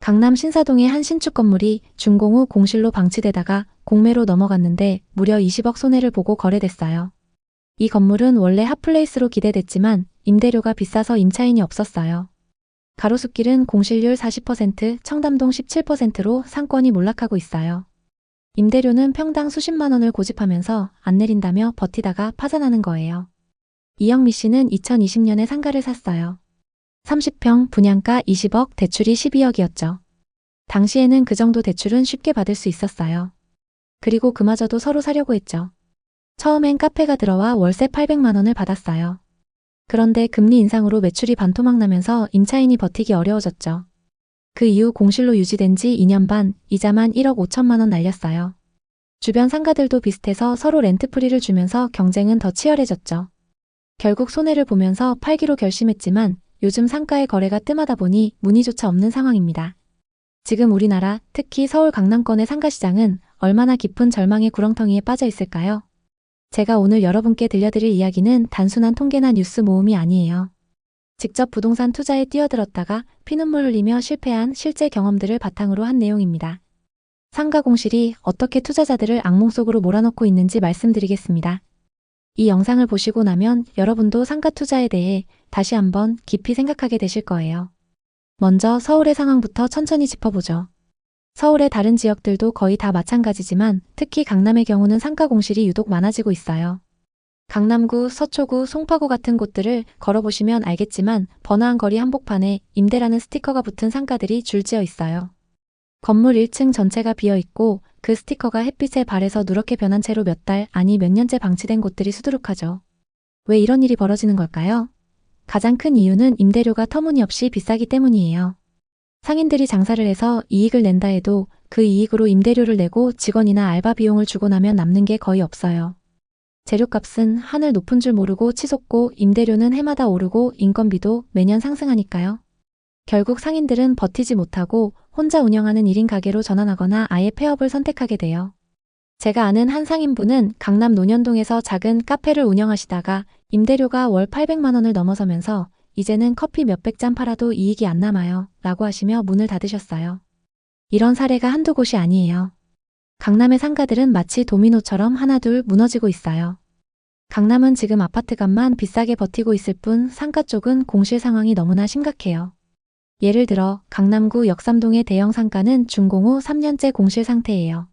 강남 신사동의 한 신축 건물이 준공 후 공실로 방치되다가 공매로 넘어갔는데 무려 20억 손해를 보고 거래됐어요. 이 건물은 원래 핫플레이스로 기대됐지만 임대료가 비싸서 임차인이 없었어요. 가로수길은 공실률 40%, 청담동 17%로 상권이 몰락하고 있어요. 임대료는 평당 수십만 원을 고집하면서 안 내린다며 버티다가 파산하는 거예요. 이영미 씨는 2020년에 상가를 샀어요. 30평, 분양가 20억, 대출이 12억이었죠. 당시에는 그 정도 대출은 쉽게 받을 수 있었어요. 그리고 그마저도 서로 사려고 했죠. 처음엔 카페가 들어와 월세 800만 원을 받았어요. 그런데 금리 인상으로 매출이 반토막 나면서 임차인이 버티기 어려워졌죠. 그 이후 공실로 유지된 지 2년 반, 이자만 1억 5천만 원 날렸어요. 주변 상가들도 비슷해서 서로 렌트프리를 주면서 경쟁은 더 치열해졌죠. 결국 손해를 보면서 팔기로 결심했지만 요즘 상가의 거래가 뜸하다 보니 문의조차 없는 상황입니다. 지금 우리나라, 특히 서울 강남권의 상가시장은 얼마나 깊은 절망의 구렁텅이에 빠져 있을까요? 제가 오늘 여러분께 들려드릴 이야기는 단순한 통계나 뉴스 모음이 아니에요. 직접 부동산 투자에 뛰어들었다가 피눈물 흘리며 실패한 실제 경험들을 바탕으로 한 내용입니다. 상가 공실이 어떻게 투자자들을 악몽 속으로 몰아넣고 있는지 말씀드리겠습니다. 이 영상을 보시고 나면 여러분도 상가 투자에 대해 다시 한번 깊이 생각하게 되실 거예요. 먼저 서울의 상황부터 천천히 짚어보죠. 서울의 다른 지역들도 거의 다 마찬가지지만 특히 강남의 경우는 상가 공실이 유독 많아지고 있어요. 강남구, 서초구, 송파구 같은 곳들을 걸어보시면 알겠지만 번화한 거리 한복판에 임대라는 스티커가 붙은 상가들이 줄지어 있어요. 건물 1층 전체가 비어있고 그 스티커가 햇빛에 발해서 누렇게 변한 채로 몇 달, 아니 몇 년째 방치된 곳들이 수두룩하죠. 왜 이런 일이 벌어지는 걸까요? 가장 큰 이유는 임대료가 터무니없이 비싸기 때문이에요. 상인들이 장사를 해서 이익을 낸다 해도 그 이익으로 임대료를 내고 직원이나 알바 비용을 주고 나면 남는 게 거의 없어요. 재료값은 하늘 높은 줄 모르고 치솟고 임대료는 해마다 오르고 인건비도 매년 상승하니까요. 결국 상인들은 버티지 못하고 혼자 운영하는 1인 가게로 전환하거나 아예 폐업을 선택하게 돼요. 제가 아는 한 상인분은 강남 논현동에서 작은 카페를 운영하시다가 임대료가 월 800만 원을 넘어서면서 이제는 커피 몇백 잔 팔아도 이익이 안 남아요 라고 하시며 문을 닫으셨어요. 이런 사례가 한두 곳이 아니에요. 강남의 상가들은 마치 도미노처럼 하나둘 무너지고 있어요. 강남은 지금 아파트값만 비싸게 버티고 있을 뿐 상가 쪽은 공실 상황이 너무나 심각해요. 예를 들어 강남구 역삼동의 대형 상가는 준공 후 3년째 공실 상태예요.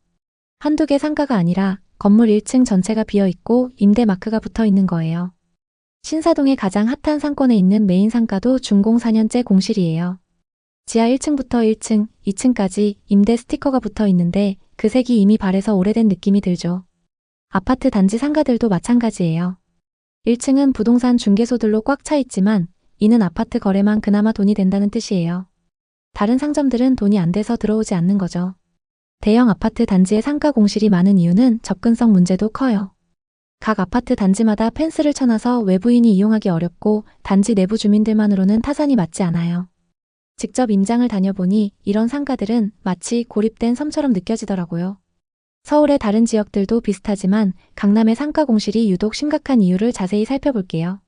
한두 개 상가가 아니라 건물 1층 전체가 비어있고 임대 마크가 붙어 있는 거예요. 신사동의 가장 핫한 상권에 있는 메인 상가도 준공 4년째 공실이에요. 지하 1층부터 1층, 2층까지 임대 스티커가 붙어 있는데 그 색이 이미 발해서 오래된 느낌이 들죠. 아파트 단지 상가들도 마찬가지예요. 1층은 부동산 중개소들로 꽉 차 있지만 이는 아파트 거래만 그나마 돈이 된다는 뜻이에요. 다른 상점들은 돈이 안 돼서 들어오지 않는 거죠. 대형 아파트 단지의 상가 공실이 많은 이유는 접근성 문제도 커요. 각 아파트 단지마다 펜스를 쳐놔서 외부인이 이용하기 어렵고 단지 내부 주민들만으로는 타산이 맞지 않아요. 직접 임장을 다녀보니 이런 상가들은 마치 고립된 섬처럼 느껴지더라고요. 서울의 다른 지역들도 비슷하지만 강남의 상가 공실이 유독 심각한 이유를 자세히 살펴볼게요.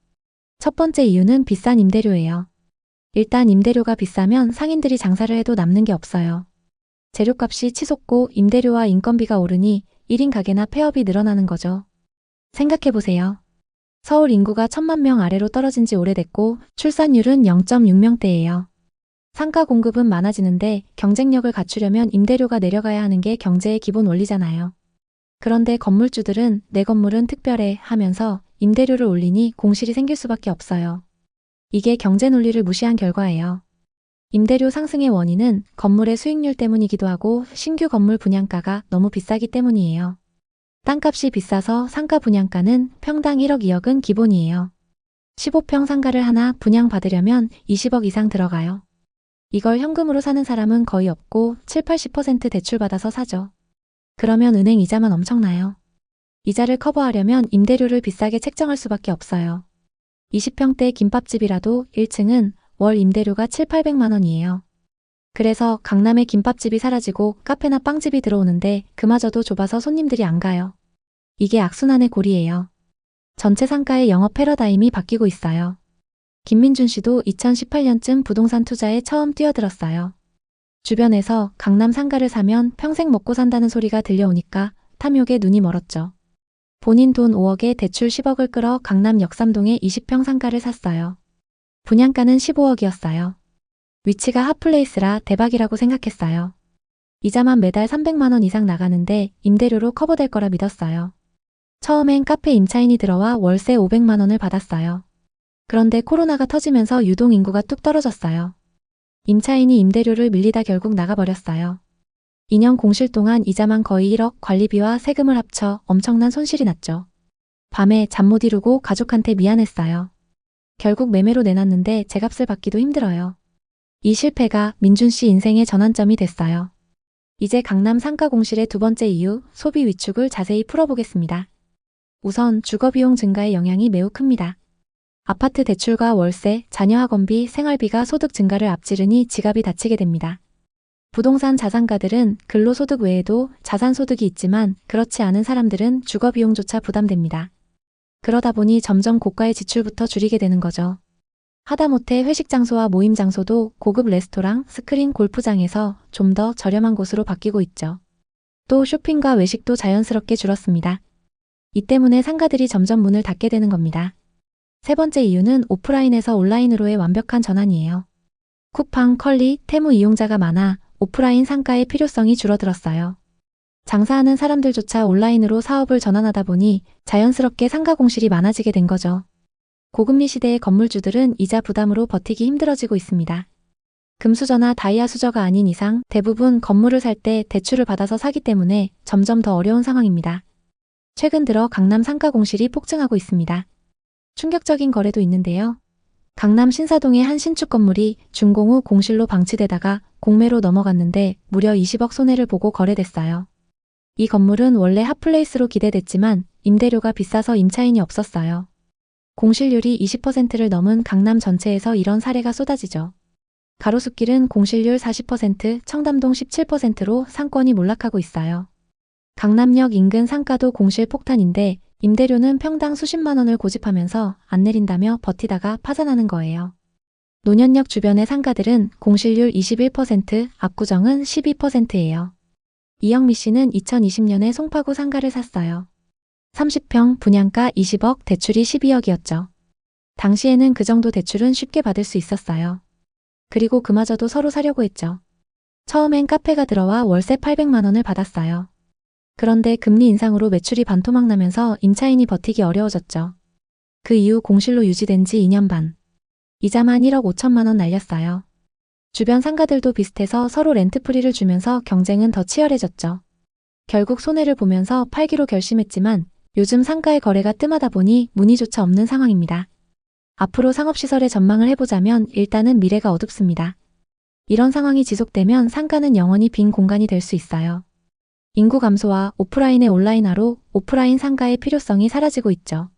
첫 번째 이유는 비싼 임대료예요. 일단 임대료가 비싸면 상인들이 장사를 해도 남는 게 없어요. 재료값이 치솟고 임대료와 인건비가 오르니 1인 가게나 폐업이 늘어나는 거죠. 생각해보세요. 서울 인구가 1000만 명 아래로 떨어진 지 오래됐고 출산율은 0.6명대예요. 상가 공급은 많아지는데 경쟁력을 갖추려면 임대료가 내려가야 하는 게 경제의 기본 원리잖아요. 그런데 건물주들은 내 건물은 특별해 하면서 임대료를 올리니 공실이 생길 수밖에 없어요. 이게 경제 논리를 무시한 결과예요. 임대료 상승의 원인은 건물의 수익률 때문이기도 하고 신규 건물 분양가가 너무 비싸기 때문이에요. 땅값이 비싸서 상가 분양가는 평당 1억 2억은 기본이에요. 15평 상가를 하나 분양받으려면 20억 이상 들어가요. 이걸 현금으로 사는 사람은 거의 없고 70~80% 대출받아서 사죠. 그러면 은행 이자만 엄청나요. 이자를 커버하려면 임대료를 비싸게 책정할 수밖에 없어요. 20평대 김밥집이라도 1층은 월 임대료가 7~800만 원이에요. 그래서 강남에 김밥집이 사라지고 카페나 빵집이 들어오는데 그마저도 좁아서 손님들이 안 가요. 이게 악순환의 고리예요. 전체 상가의 영업 패러다임이 바뀌고 있어요. 김민준 씨도 2018년쯤 부동산 투자에 처음 뛰어들었어요. 주변에서 강남 상가를 사면 평생 먹고 산다는 소리가 들려오니까 탐욕에 눈이 멀었죠. 본인 돈 5억에 대출 10억을 끌어 강남 역삼동에 20평 상가를 샀어요. 분양가는 15억이었어요. 위치가 핫플레이스라 대박이라고 생각했어요. 이자만 매달 300만 원 이상 나가는데 임대료로 커버될 거라 믿었어요. 처음엔 카페 임차인이 들어와 월세 500만 원을 받았어요. 그런데 코로나가 터지면서 유동 인구가 뚝 떨어졌어요. 임차인이 임대료를 밀리다 결국 나가버렸어요. 2년 공실 동안 이자만 거의 1억, 관리비와 세금을 합쳐 엄청난 손실이 났죠. 밤에 잠 못 이루고 가족한테 미안했어요. 결국 매매로 내놨는데 제값을 받기도 힘들어요. 이 실패가 민준 씨 인생의 전환점이 됐어요. 이제 강남 상가 공실의 두 번째 이유, 소비 위축을 자세히 풀어보겠습니다. 우선 주거비용 증가의 영향이 매우 큽니다. 아파트 대출과 월세, 자녀 학원비, 생활비가 소득 증가를 앞지르니 지갑이 다치게 됩니다. 부동산 자산가들은 근로소득 외에도 자산소득이 있지만 그렇지 않은 사람들은 주거비용조차 부담됩니다. 그러다 보니 점점 고가의 지출부터 줄이게 되는 거죠. 하다못해 회식 장소와 모임 장소도 고급 레스토랑, 스크린 골프장에서 좀 더 저렴한 곳으로 바뀌고 있죠. 또 쇼핑과 외식도 자연스럽게 줄었습니다. 이 때문에 상가들이 점점 문을 닫게 되는 겁니다. 세 번째 이유는 오프라인에서 온라인으로의 완벽한 전환이에요. 쿠팡, 컬리, 테무 이용자가 많아 오프라인 상가의 필요성이 줄어들었어요. 장사하는 사람들조차 온라인으로 사업을 전환하다 보니 자연스럽게 상가 공실이 많아지게 된 거죠. 고금리 시대의 건물주들은 이자 부담으로 버티기 힘들어지고 있습니다. 금수저나 다이아 수저가 아닌 이상 대부분 건물을 살 때 대출을 받아서 사기 때문에 점점 더 어려운 상황입니다. 최근 들어 강남 상가 공실이 폭증하고 있습니다. 충격적인 거래도 있는데요. 강남 신사동의 한 신축 건물이 준공 후 공실로 방치되다가 공매로 넘어갔는데 무려 20억 손해를 보고 거래됐어요. 이 건물은 원래 핫플레이스로 기대됐지만 임대료가 비싸서 임차인이 없었어요. 공실률이 20%를 넘은 강남 전체에서 이런 사례가 쏟아지죠. 가로수길은 공실률 40%, 청담동 17%로 상권이 몰락하고 있어요. 강남역 인근 상가도 공실 폭탄인데 임대료는 평당 수십만 원을 고집하면서 안 내린다며 버티다가 파산하는 거예요. 논현역 주변의 상가들은 공실률 21%, 압구정은 12%예요. 이영미 씨는 2020년에 송파구 상가를 샀어요. 30평, 분양가 20억, 대출이 12억이었죠. 당시에는 그 정도 대출은 쉽게 받을 수 있었어요. 그리고 그마저도 서로 사려고 했죠. 처음엔 카페가 들어와 월세 800만 원을 받았어요. 그런데 금리 인상으로 매출이 반토막 나면서 임차인이 버티기 어려워졌죠. 그 이후 공실로 유지된 지 2년 반. 이자만 1억 5천만 원 날렸어요. 주변 상가들도 비슷해서 서로 렌트프리를 주면서 경쟁은 더 치열해졌죠. 결국 손해를 보면서 팔기로 결심했지만 요즘 상가의 거래가 뜸하다 보니 문의조차 없는 상황입니다. 앞으로 상업시설의 전망을 해보자면 일단은 미래가 어둡습니다. 이런 상황이 지속되면 상가는 영원히 빈 공간이 될 수 있어요. 인구 감소와 오프라인의 온라인화로 오프라인 상가의 필요성이 사라지고 있죠.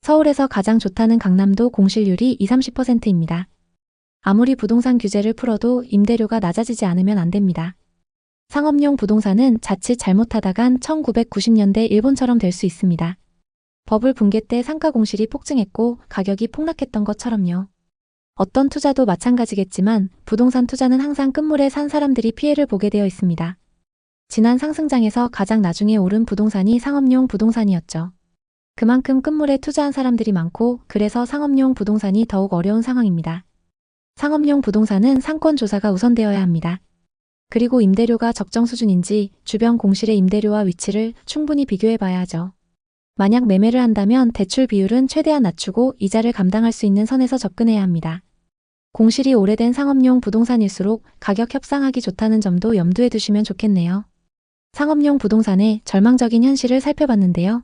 서울에서 가장 좋다는 강남도 공실률이 20-30%입니다. 아무리 부동산 규제를 풀어도 임대료가 낮아지지 않으면 안 됩니다. 상업용 부동산은 자칫 잘못하다간 1990년대 일본처럼 될 수 있습니다. 버블 붕괴 때 상가 공실이 폭증했고 가격이 폭락했던 것처럼요. 어떤 투자도 마찬가지겠지만 부동산 투자는 항상 끝물에 산 사람들이 피해를 보게 되어 있습니다. 지난 상승장에서 가장 나중에 오른 부동산이 상업용 부동산이었죠. 그만큼 끝물에 투자한 사람들이 많고 그래서 상업용 부동산이 더욱 어려운 상황입니다. 상업용 부동산은 상권 조사가 우선되어야 합니다. 그리고 임대료가 적정 수준인지 주변 공실의 임대료와 위치를 충분히 비교해 봐야 하죠. 만약 매매를 한다면 대출 비율은 최대한 낮추고 이자를 감당할 수 있는 선에서 접근해야 합니다. 공실이 오래된 상업용 부동산일수록 가격 협상하기 좋다는 점도 염두에 두시면 좋겠네요. 상업용 부동산의 절망적인 현실을 살펴봤는데요.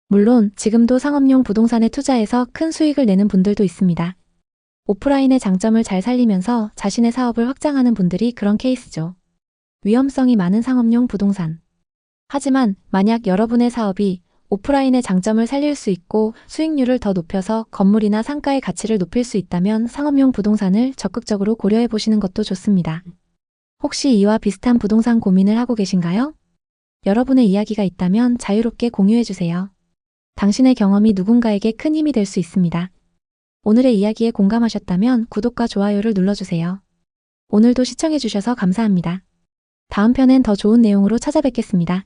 물론 지금도 상업용 부동산에 투자해서 큰 수익을 내는 분들도 있습니다. 오프라인의 장점을 잘 살리면서 자신의 사업을 확장하는 분들이 그런 케이스죠. 위험성이 많은 상업용 부동산. 하지만 만약 여러분의 사업이 오프라인의 장점을 살릴 수 있고 수익률을 더 높여서 건물이나 상가의 가치를 높일 수 있다면 상업용 부동산을 적극적으로 고려해 보시는 것도 좋습니다. 혹시 이와 비슷한 부동산 고민을 하고 계신가요? 여러분의 이야기가 있다면 자유롭게 공유해 주세요. 당신의 경험이 누군가에게 큰 힘이 될 수 있습니다. 오늘의 이야기에 공감하셨다면 구독과 좋아요를 눌러주세요. 오늘도 시청해주셔서 감사합니다. 다음 편엔 더 좋은 내용으로 찾아뵙겠습니다.